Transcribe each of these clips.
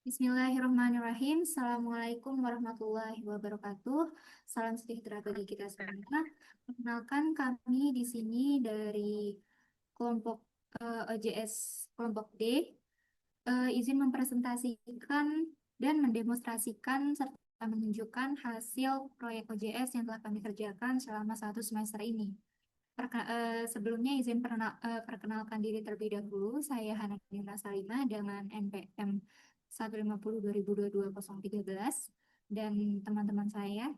Bismillahirrahmanirrahim. Assalamualaikum warahmatullahi wabarakatuh. Salam sejahtera bagi kita semua. Perkenalkan kami di sini dari kelompok OJS kelompok D. Izin mempresentasikan dan mendemonstrasikan serta menunjukkan hasil proyek OJS yang telah kami kerjakan selama 1 semester ini. Sebelumnya izin perkenalkan diri terlebih dahulu. Saya Hanafina Salimah dengan NPM 150-2022-013 dan teman-teman saya.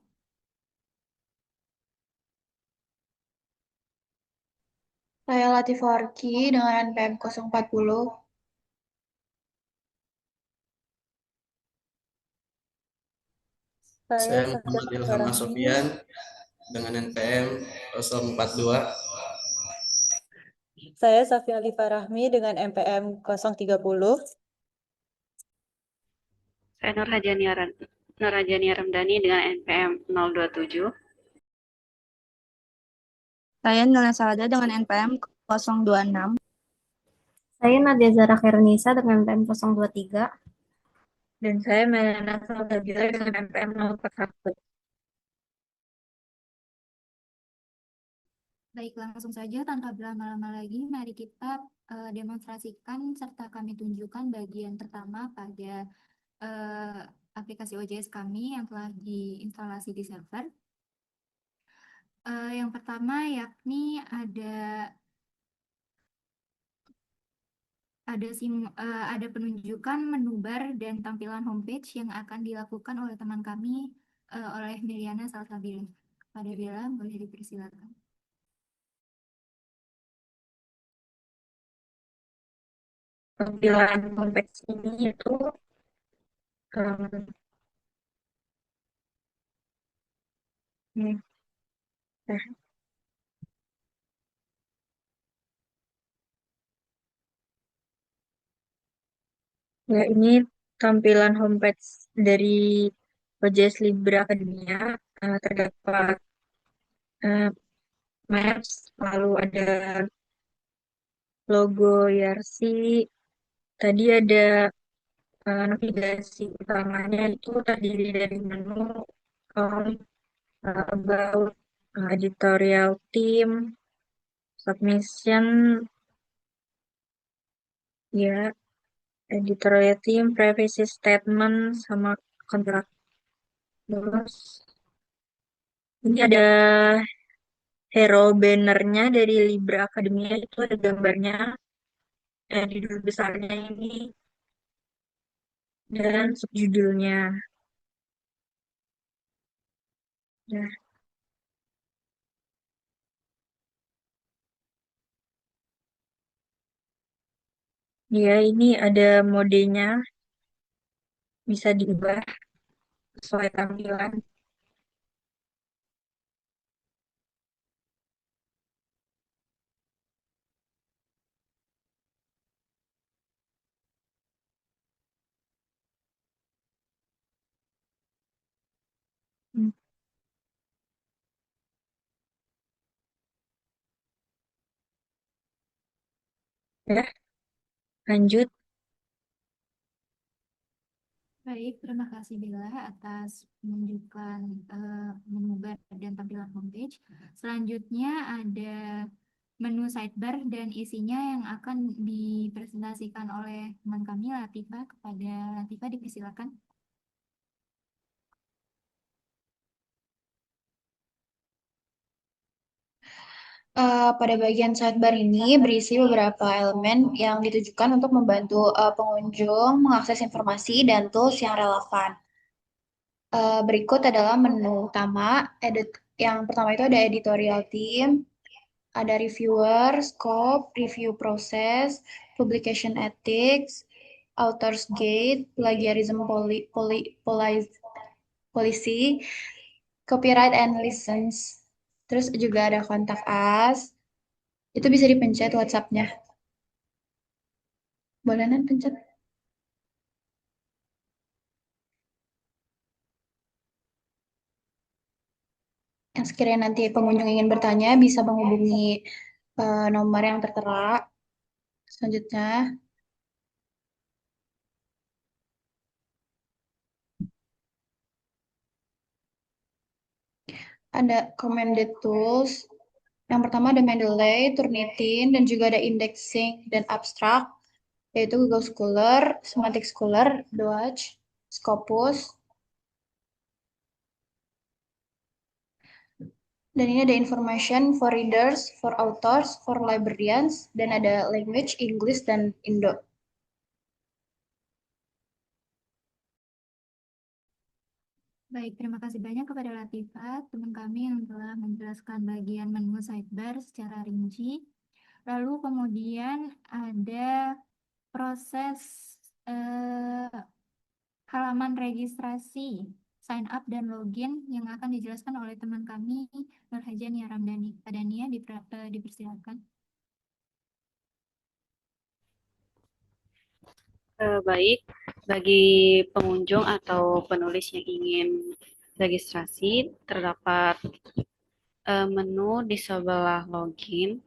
Saya Latifah Arki dengan NPM 040. Saya Saya Safia Muhammad Ilham Farahmi. Asofian dengan NPM 042. Saya Safia Alifa Rahmi dengan MPM 030. Saya Nur Hajani Ramdhani dengan NPM 027. Saya Nilai Salada dengan NPM 026. Saya Nadia Zara Khairunisa dengan NPM 023. Dan saya Melana Salsabila dengan NPM 041. Baik, langsung saja tanpa berlama-lama lagi, mari kita demonstrasikan serta kami tunjukkan bagian pertama pada aplikasi OJS kami yang telah diinstalasi di server. Yang pertama yakni ada penunjukan menu bar dan tampilan homepage yang akan dilakukan oleh teman kami, oleh Miliana Salsabila. Kepada Bella, boleh dipersilakan. Tampilan homepage ini itu um, hmm, nah, ya ini tampilan homepage dari OJS Libre Academia. Terdapat uh, maps, lalu ada logo YRC. Tadi ada navigasi utamanya itu terdiri dari menu, home, about, editorial team, submission, ya, editorial team, privacy statement, sama kontrak. Terus ini ada hero bannernya dari Libra Academia, itu ada gambarnya, di judul besarnya ini, dan subjudulnya. Nah, ya ini ada modenya, bisa diubah sesuai tampilan. Hmm, Ya, lanjut. Baik, terima kasih Bella atas menunjukkan menu bar dan tampilan homepage. Selanjutnya ada menu sidebar dan isinya yang akan dipresentasikan oleh teman kami Latifah. Kepada Latifah dipersilakan. Pada bagian sidebar ini berisi beberapa elemen yang ditujukan untuk membantu pengunjung mengakses informasi dan tools yang relevan. Berikut adalah menu utama. Yang pertama itu ada editorial team, ada reviewer, scope, review process, publication ethics, author's guide, plagiarism policy, copyright and license. Terus juga ada kontak us. Itu bisa dipencet WhatsApp-nya. Boleh nan pencet. Yang sekiranya nanti pengunjung ingin bertanya, bisa menghubungi nomor yang tertera. Selanjutnya, ada recommended tools. Yang pertama ada Mendeley, Turnitin, dan juga ada indexing dan abstract, yaitu Google Scholar, Semantic Scholar, Doage, Scopus. Dan ini ada information for readers, for authors, for librarians, dan ada language, English, dan Indo. Baik, terima kasih banyak kepada Latifah, teman kami yang telah menjelaskan bagian menu sidebar secara rinci. Lalu kemudian ada proses halaman registrasi, sign up dan login yang akan dijelaskan oleh teman kami, Nur Haja Nia Ramdhani. Pak Dania, dipersilakan. Baik, bagi pengunjung atau penulis yang ingin registrasi, terdapat menu di sebelah login.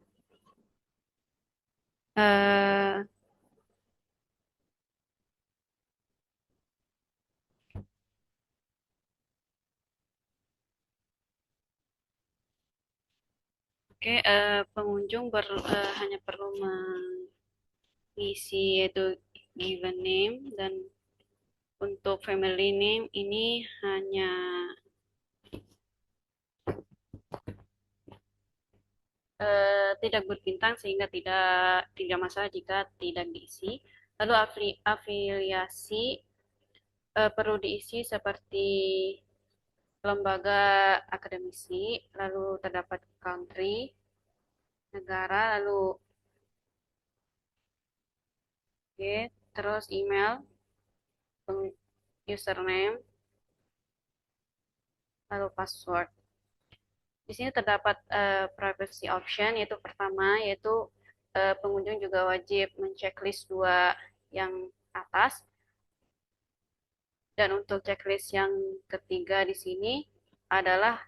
Oke, pengunjung hanya perlu mengisi yaitu given name, dan untuk family name ini hanya tidak berbintang sehingga tidak masalah jika tidak diisi. Lalu afiliasi perlu diisi seperti lembaga akademisi, lalu terdapat country, negara, lalu terus email, username, lalu password. Di sini terdapat privacy option, yaitu pertama, yaitu pengunjung juga wajib menceklis dua yang atas. Dan untuk checklist yang ketiga di sini adalah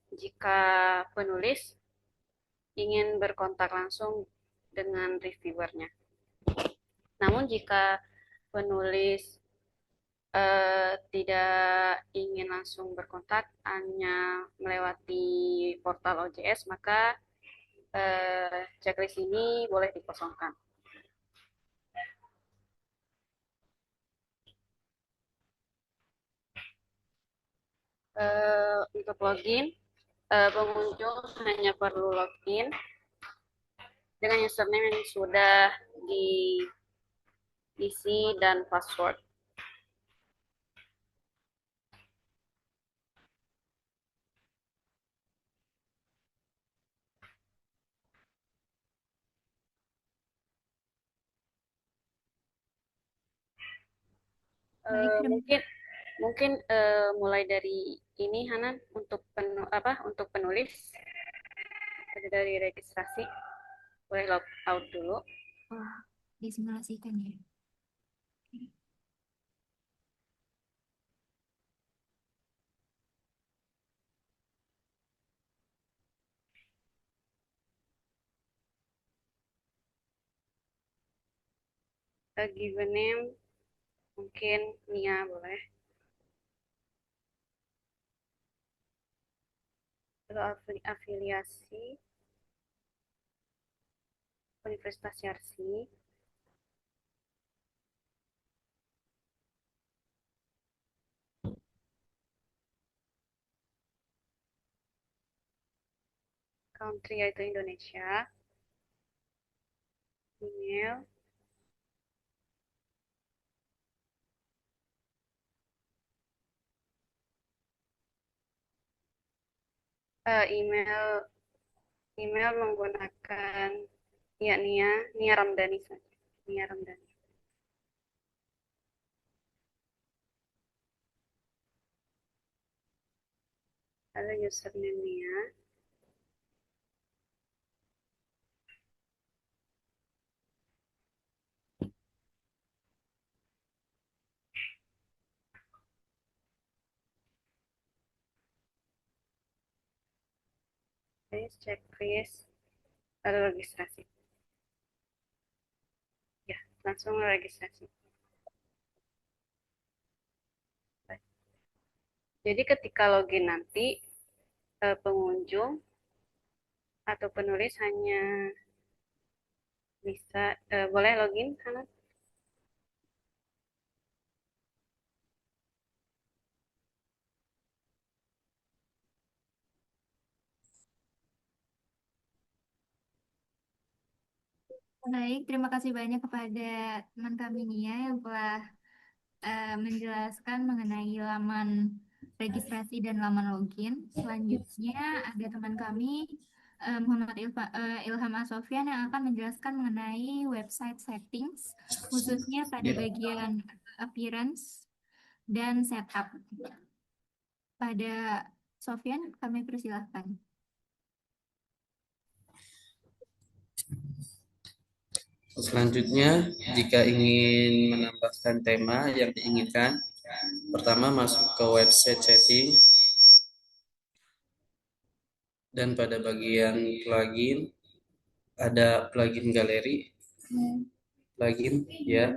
jika penulis ingin berkontak langsung dengan reviewernya. Namun jika penulis tidak ingin langsung berkontak, hanya melewati portal OJS, maka checklist ini boleh dikosongkan. Untuk login, pengunjung hanya perlu login dengan username yang sudah diisi dan password. Mungkin mulai dari ini, Hanan, untuk penulis dari registrasi boleh log out dulu. Disimulasikan ya. Given name mungkin Nia boleh. Lalu afiliasi Universitas Yarsi. Country yaitu Indonesia. Email. Email menggunakan Nia Ramdhani saja. Nia Ramdhani. Lalu username Nia. Checklist, lalu registrasi. Ya, langsung registrasi. Jadi ketika login nanti, pengunjung atau penulis hanya bisa boleh login Hana? Baik, terima kasih banyak kepada teman kami Nia yang telah menjelaskan mengenai laman registrasi dan laman login. Selanjutnya ada teman kami Muhammad Ilham Asofyan yang akan menjelaskan mengenai website settings, khususnya pada bagian appearance dan setup. Pada Sofyan, kami persilahkan. Selanjutnya, jika ingin menambahkan tema yang diinginkan, pertama masuk ke website setting dan pada bagian plugin ada plugin galeri, plugin ya.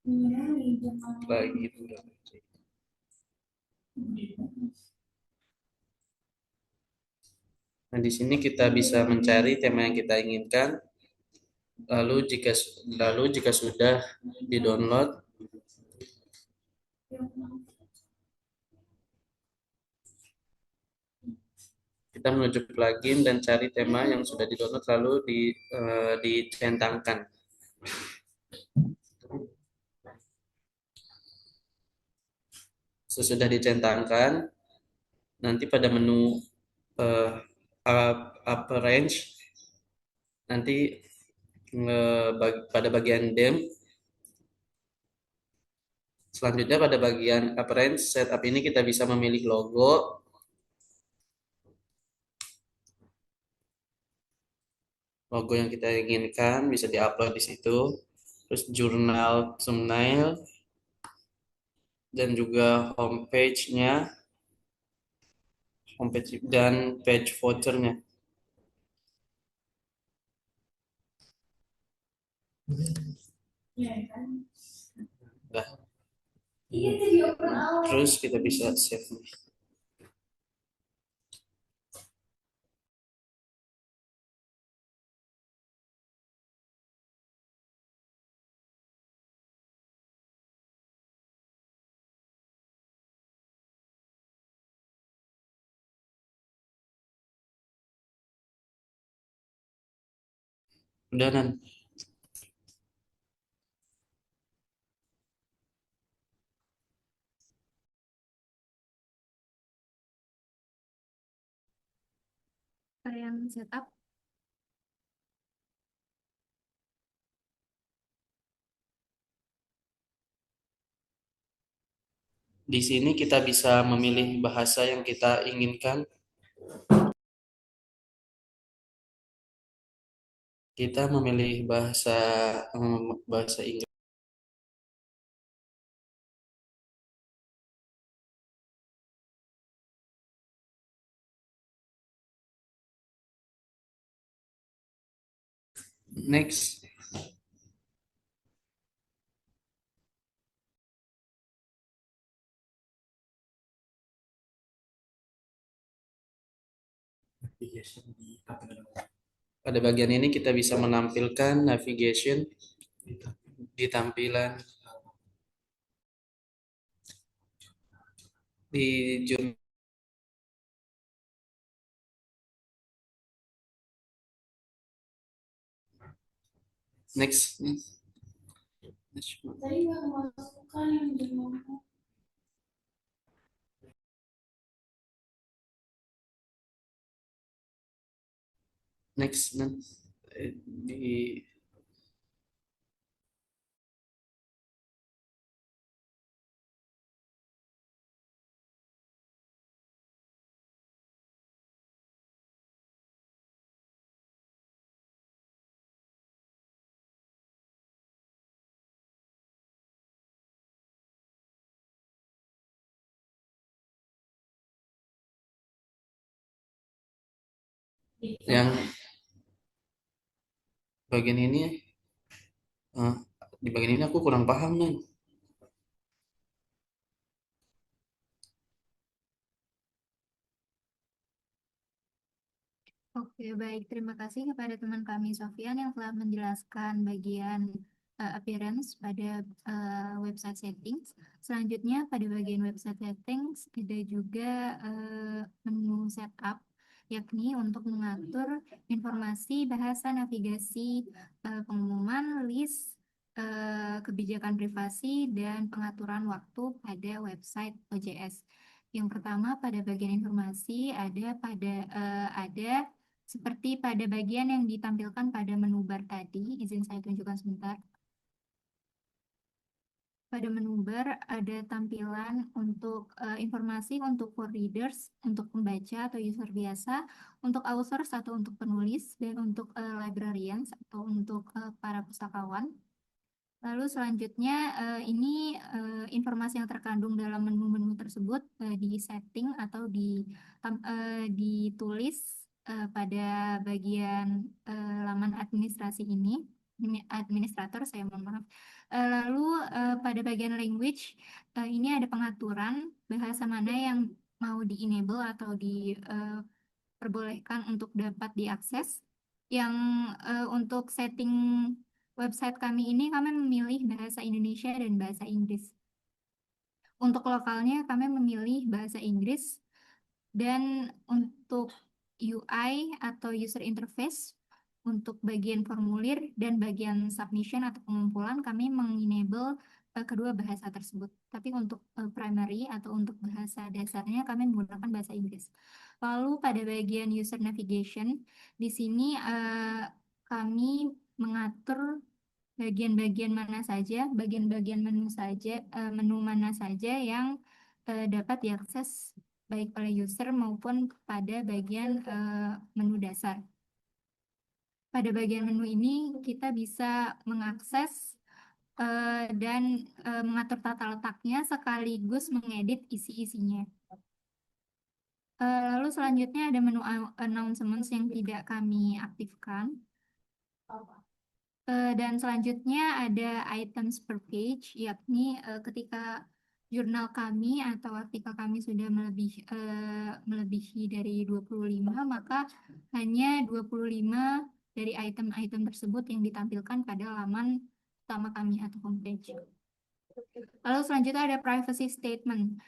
Plugin galeri. Nah, di sini kita bisa mencari tema yang kita inginkan. Lalu jika sudah di-download, kita menuju plugin dan cari tema yang sudah di-download lalu dicentangkan. Sesudah dicentangkan, nanti pada menu arrange nanti pada bagian dem. Selanjutnya pada bagian appearance setup ini kita bisa memilih logo, yang kita inginkan bisa diupload di situ. Terus jurnal, thumbnail, dan juga homepage dan page footernya. Nah, terus kita bisa save. Udah nan. Pada yang setup, Di sini kita bisa memilih bahasa yang kita inginkan. Kita memilih bahasa Inggris. Next. Pada bagian ini kita bisa menampilkan navigation di tampilan di jurnal. Next. Next. Di yang bagian ini di bagian ini aku kurang paham nih. Oke, baik. Terima kasih kepada teman kami Sofian yang telah menjelaskan bagian appearance pada website settings. Selanjutnya pada bagian website settings ada juga menu setup, yakni untuk mengatur informasi bahasa navigasi, pengumuman, list, kebijakan privasi, dan pengaturan waktu pada website OJS. Yang pertama pada bagian informasi ada seperti pada bagian yang ditampilkan pada menu bar tadi. Izin saya tunjukkan sebentar. Pada menu bar ada tampilan untuk informasi untuk for readers, untuk pembaca atau user biasa, untuk authors atau untuk penulis, dan untuk librarians atau untuk para pustakawan. Lalu selanjutnya ini informasi yang terkandung dalam menu-menu tersebut di setting atau ditulis pada bagian laman administrasi ini, administrator saya mohon maaf. Lalu pada bagian language ini ada pengaturan bahasa mana yang mau di-enable atau diperbolehkan untuk dapat diakses. Yang untuk setting website kami ini kami memilih bahasa Indonesia dan bahasa Inggris. Untuk lokalnya kami memilih bahasa Inggris, dan untuk UI atau user interface untuk bagian formulir dan bagian submission atau pengumpulan kami mengenable kedua bahasa tersebut. Tapi untuk primary atau untuk bahasa dasarnya kami menggunakan bahasa Inggris. Lalu pada bagian user navigation di sini kami mengatur bagian-bagian mana saja, bagian-bagian menu mana saja yang dapat diakses baik oleh user maupun pada bagian menu dasar. Pada bagian menu ini kita bisa mengakses dan mengatur tata letaknya sekaligus mengedit isi-isinya. Lalu selanjutnya ada menu announcements yang tidak kami aktifkan. Dan selanjutnya ada items per page, yakni ketika jurnal kami atau artikel kami sudah melebihi dari 25, maka hanya 25 dari item-item tersebut yang ditampilkan pada laman utama kami atau homepage. Lalu selanjutnya ada privacy statement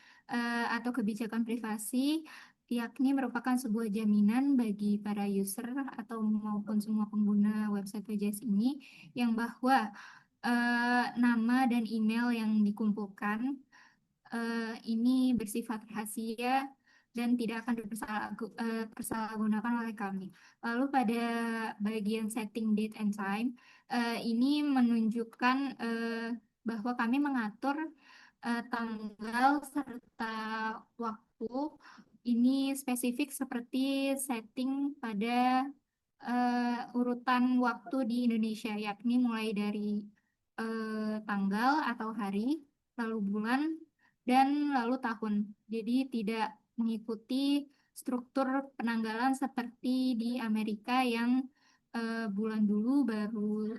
atau kebijakan privasi, yakni merupakan sebuah jaminan bagi para user atau maupun semua pengguna website OJS ini yang bahwa nama dan email yang dikumpulkan ini bersifat rahasia dan tidak akan dipersalahgunakan oleh kami. Lalu pada bagian setting date and time ini menunjukkan bahwa kami mengatur tanggal serta waktu ini spesifik seperti setting pada urutan waktu di Indonesia, yakni mulai dari tanggal atau hari, lalu bulan, dan lalu tahun. Jadi tidak mengikuti struktur penanggalan seperti di Amerika yang bulan dulu baru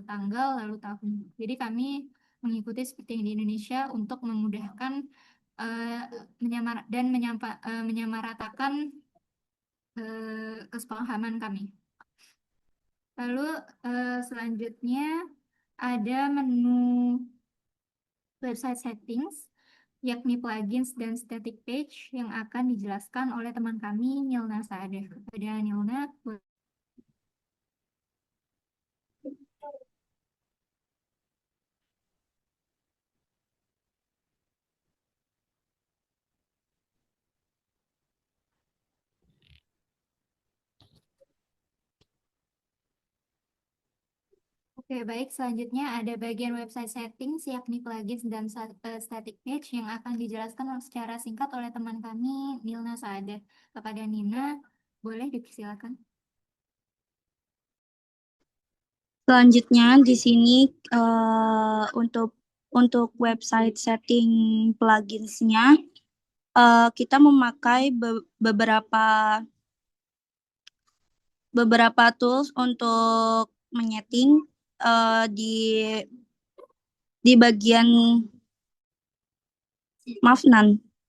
tanggal lalu tahun. Jadi kami mengikuti seperti yang di Indonesia untuk memudahkan menyamaratakan kesepahaman kami. Lalu selanjutnya ada menu website settings, yakni plugins dan static page yang akan dijelaskan oleh teman kami Nilna Saadah. Kepada Nilna, Oke, baik. Selanjutnya ada bagian website settings, yakni plugins dan static page yang akan dijelaskan secara singkat oleh teman kami, Nilna Saadah. Kepada Nina, boleh dipersilakan. Selanjutnya di sini untuk website setting pluginsnya kita memakai beberapa tools untuk menyeting di bagian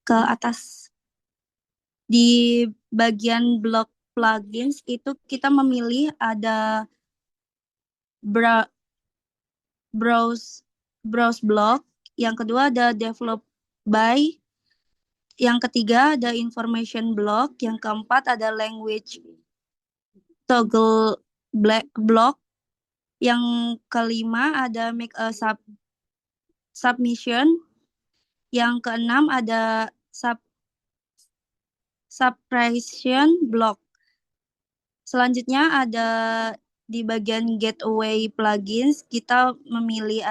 ke atas di bagian blog plugins itu kita memilih ada bra- browse blog, yang kedua ada develop by, yang ketiga ada information blog, yang keempat ada language toggle blog, yang kelima ada make a submission, yang keenam ada suppression blog. Selanjutnya ada di bagian gateway plugins kita memilih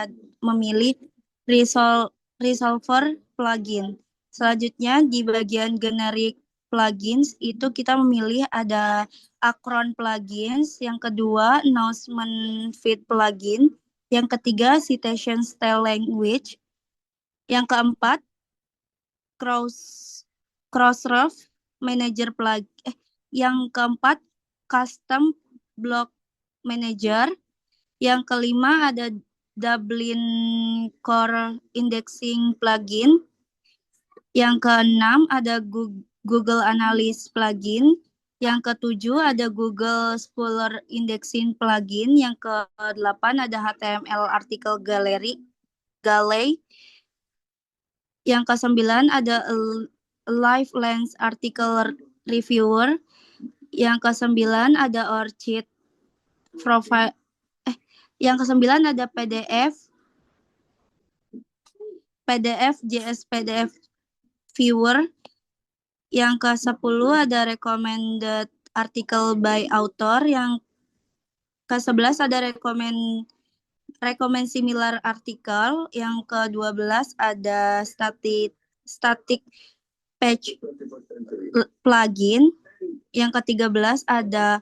resolver plugin. Selanjutnya di bagian generic plugins itu kita memilih ada Acron plugins, yang kedua announcement feed plugin, yang ketiga citation style language, yang keempat crossref manager plugin, yang keempat custom block manager, yang kelima ada Dublin Core Indexing plugin, yang keenam ada Google Analyst plugin, yang ketujuh ada Google Scholar Indexing plugin, yang kedelapan ada HTML Article Gallery, yang kesembilan ada Live Lens Article Reviewer, yang kesembilan ada Orchid Profile, yang kesembilan ada JS PDF Viewer, yang ke-10 ada Recommended Article by Author, yang ke-11 ada recommend similar article, yang ke-12 ada static page plugin, yang ke-13 ada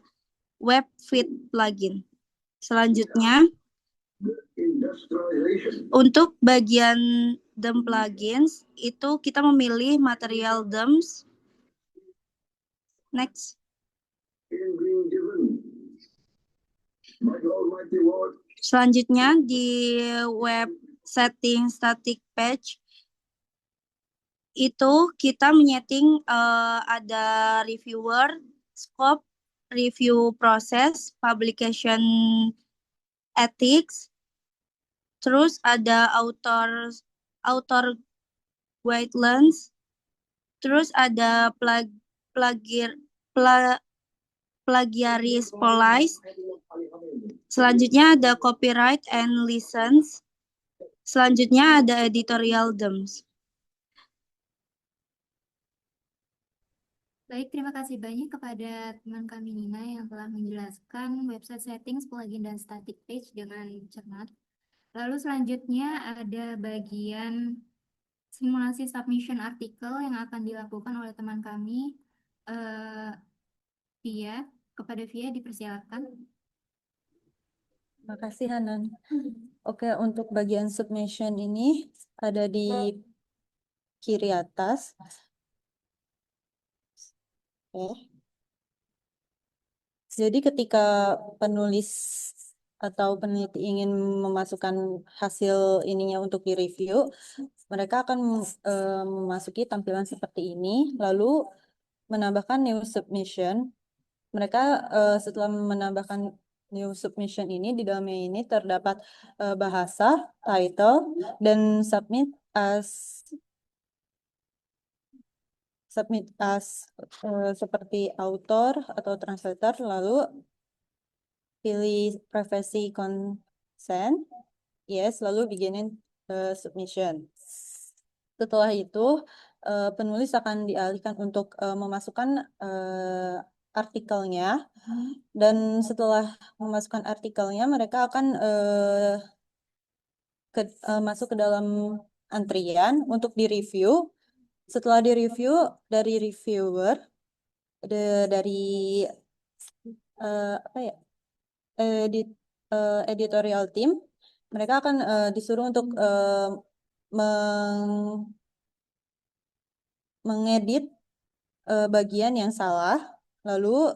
web feed plugin. Selanjutnya, untuk bagian DOM plugins itu kita memilih material DOMs. Next. Selanjutnya di web setting static page itu kita menyeting ada reviewer, scope, review process, publication ethics, terus ada author guidelines, terus ada plagiaris policy. Selanjutnya ada copyright and license. Selanjutnya ada editorial terms. Baik, terima kasih banyak kepada teman kami Nina yang telah menjelaskan website settings, plugin, dan static page dengan cermat. Lalu selanjutnya ada bagian simulasi submission artikel yang akan dilakukan oleh teman kami, Via. Kepada Via dipersilakan. Terima kasih Hanan. Oke, untuk bagian submission ini ada di kiri atas. Oke. Jadi ketika penulis atau peneliti ingin memasukkan hasil ininya untuk direview, mereka akan memasuki tampilan seperti ini, lalu menambahkan new submission. Mereka setelah menambahkan new submission ini, di dalamnya ini terdapat bahasa, title, dan submit as seperti author atau translator, lalu pilih privacy consent, yes, lalu beginin submission. Setelah itu penulis akan dialihkan untuk memasukkan artikelnya, dan setelah memasukkan artikelnya mereka akan masuk ke dalam antrian untuk direview. Setelah direview dari reviewer, dari editorial team, mereka akan disuruh untuk mengedit bagian yang salah, lalu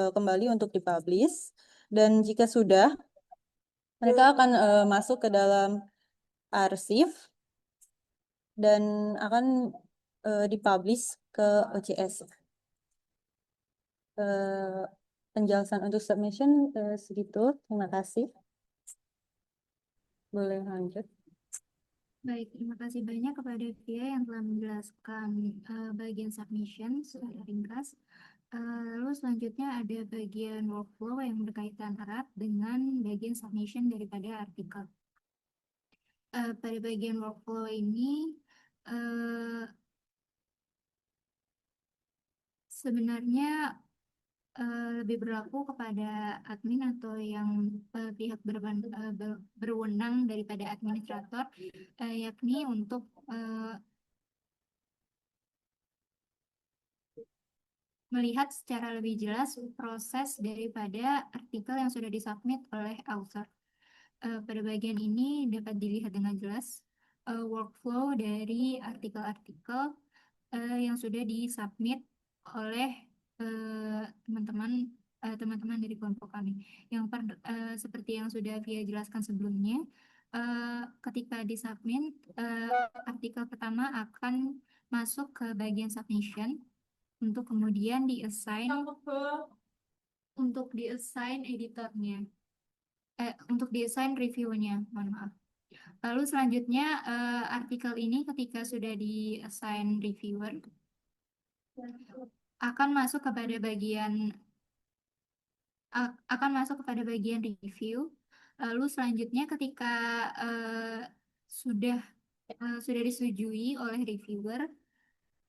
kembali untuk dipublish. Dan jika sudah, mereka akan masuk ke dalam arsip dan akan dipublish ke OJS. eh, penjelasan untuk submission segitu. Terima kasih. Boleh lanjut. Baik, terima kasih banyak kepada Via yang telah menjelaskan bagian submission secara ringkas. Lalu selanjutnya ada bagian workflow yang berkaitan erat dengan bagian submission daripada artikel. Pada bagian workflow ini sebenarnya lebih berlaku kepada admin atau yang pihak berwenang daripada administrator, yakni untuk melihat secara lebih jelas proses daripada artikel yang sudah disubmit oleh author. Pada bagian ini dapat dilihat dengan jelas workflow dari artikel-artikel yang sudah disubmit oleh teman-teman dari kelompok kami. Seperti yang sudah Via jelaskan sebelumnya, ketika disubmit, artikel pertama akan masuk ke bagian submission untuk kemudian editornya, untuk di-assign reviewnya, mohon maaf. Lalu selanjutnya artikel ini ketika sudah di-assign reviewer akan masuk kepada bagian review. Lalu selanjutnya ketika sudah disetujui oleh reviewer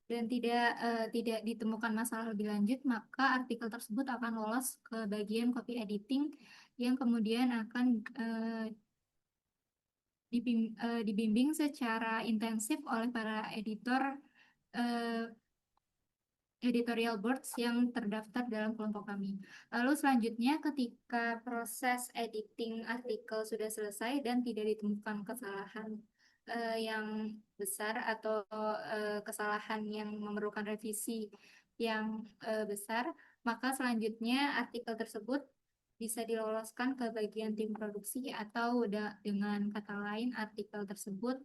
dan tidak ditemukan masalah lebih lanjut, maka artikel tersebut akan lolos ke bagian copy editing yang kemudian akan dibimbing secara intensif oleh para editorial boards yang terdaftar dalam kelompok kami. Lalu selanjutnya ketika proses editing artikel sudah selesai dan tidak ditemukan kesalahan yang besar atau kesalahan yang memerlukan revisi yang besar, maka selanjutnya artikel tersebut bisa diloloskan ke bagian tim produksi atau dengan kata lain artikel tersebut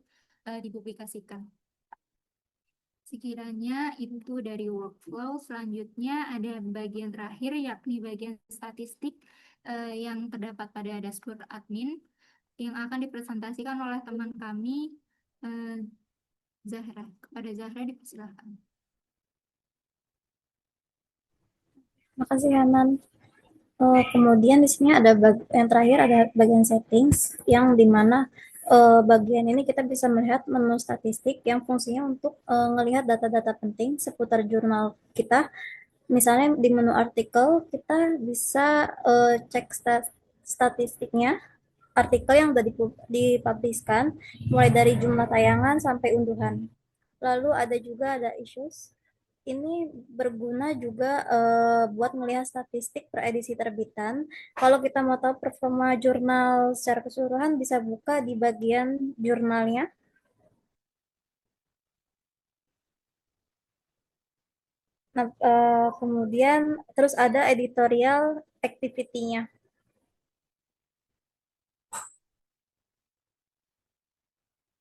dipublikasikan. Sekiranya itu dari workflow, selanjutnya ada bagian terakhir yakni bagian statistik yang terdapat pada dashboard admin yang akan dipresentasikan oleh teman kami Zahra. Kepada Zahra dipersilakan. Makasih Hanan. Kemudian di sini ada yang terakhir ada bagian settings yang dimana bagian ini kita bisa melihat menu statistik yang fungsinya untuk melihat data-data penting seputar jurnal kita. Misalnya di menu artikel kita bisa cek statistiknya artikel yang sudah dipubliskan mulai dari jumlah tayangan sampai unduhan. Lalu ada issues. Ini berguna juga buat melihat statistik per edisi terbitan. Kalau kita mau tahu performa jurnal secara keseluruhan, bisa buka di bagian jurnalnya. Nah, kemudian terus ada editorial activity-nya.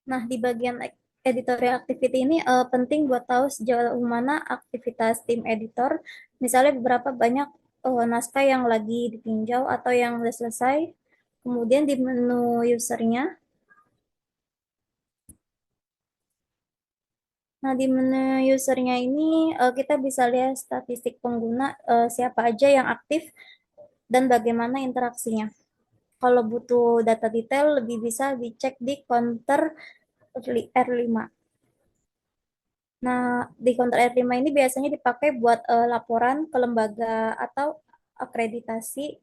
Nah, di bagian editorial activity ini penting buat tahu sejauh mana aktivitas tim editor. Misalnya beberapa banyak naskah yang lagi ditinjau atau yang sudah selesai. Kemudian di menu usernya. Nah, di menu usernya ini kita bisa lihat statistik pengguna, siapa aja yang aktif dan bagaimana interaksinya. Kalau butuh data detail lebih bisa dicek di counter R5. Nah, di counter R5 ini biasanya dipakai buat laporan ke lembaga atau akreditasi.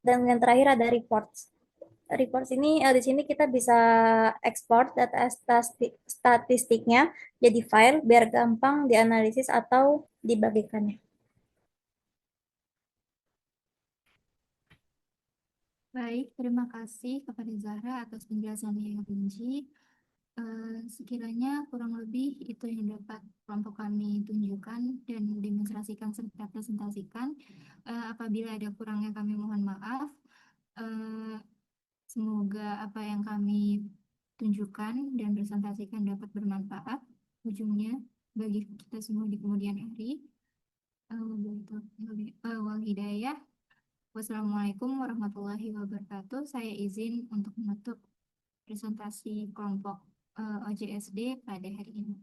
Dan yang terakhir ada reports. Reports ini di sini kita bisa ekspor data statistiknya jadi file biar gampang dianalisis atau dibagikannya. Baik, terima kasih kepada Zahra atas penjelasannya yang rinci. Sekiranya kurang lebih itu yang dapat kelompok kami tunjukkan dan demonstrasikan serta presentasikan. Apabila ada kurangnya kami mohon maaf. Semoga apa yang kami tunjukkan dan presentasikan dapat bermanfaat ujungnya bagi kita semua di kemudian hari. Wal hidayah. Wassalamualaikum warahmatullahi wabarakatuh. Saya izin untuk menutup presentasi kelompok OJSD pada hari ini.